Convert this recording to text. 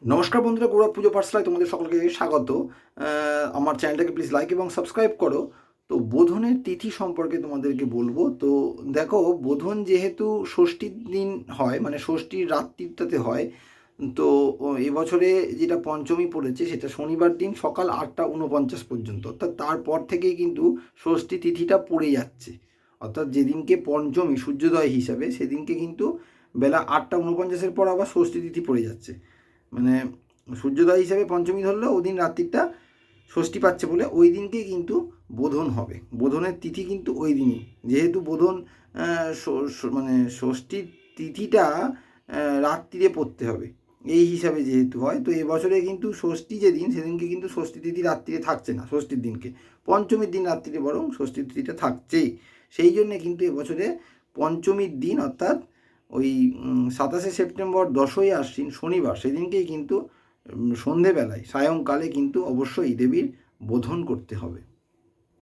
নমস্কার বন্ধুরা, গৌরব পুজো পাঠশালায় তোমাদের সকলকে স্বাগত। আমার চ্যানেলটাকে প্লিজ লাইক এবং সাবস্ক্রাইব করো। তো বোধনের তিথি সম্পর্কে তোমাদেরকে বলবো। তো দেখো, বোধন যেহেতু ষষ্ঠীর দিন হয়, মানে ষষ্ঠীর রাত্রিটাতে হয়, তো এবছরে যেটা পঞ্চমী পড়েছে সেটা শনিবার দিন সকাল 8:49 পর্যন্ত, অর্থাৎ তারপর থেকেই কিন্তু ষষ্ঠী তিথিটা পড়ে যাচ্ছে। অর্থাৎ যেদিনকে পঞ্চমী সূর্যোদয় হিসাবে, সেদিনকে কিন্তু বেলা 8:49 পর আবার ষষ্ঠী তিথি পড়ে যাচ্ছে। মানে সূর্যোদয় হিসাবে পঞ্চমী ধরলেও ওই দিন রাত্রিটা ষষ্ঠী পাচ্ছে বলে ওই দিনকেই কিন্তু বোধন হবে। বোধনের তিথি কিন্তু ওই দিনই, যেহেতু বোধন মানে ষষ্ঠীর তিথিটা রাত্রিরে পড়তে হবে এই হিসাবে যেহেতু হয়, তো এবছরে কিন্তু ষষ্ঠী যেদিন সেদিনকে কিন্তু ষষ্ঠী তিথি রাত্রিরে থাকছে না। ষষ্ঠীর দিনকে পঞ্চমীর দিন রাত্রিরে বরং ষষ্ঠীর তিথিটা থাকছেই। সেই জন্যে কিন্তু এবছরে পঞ্চমীর দিন, অর্থাৎ ওই 27শে সেপ্টেম্বর 10ই আশ্বিন শনিবার, সেদিনকেই কিন্তু সন্ধেবেলায় সায়ংকালে কিন্তু অবশ্যই দেবীর বোধন করতে হবে।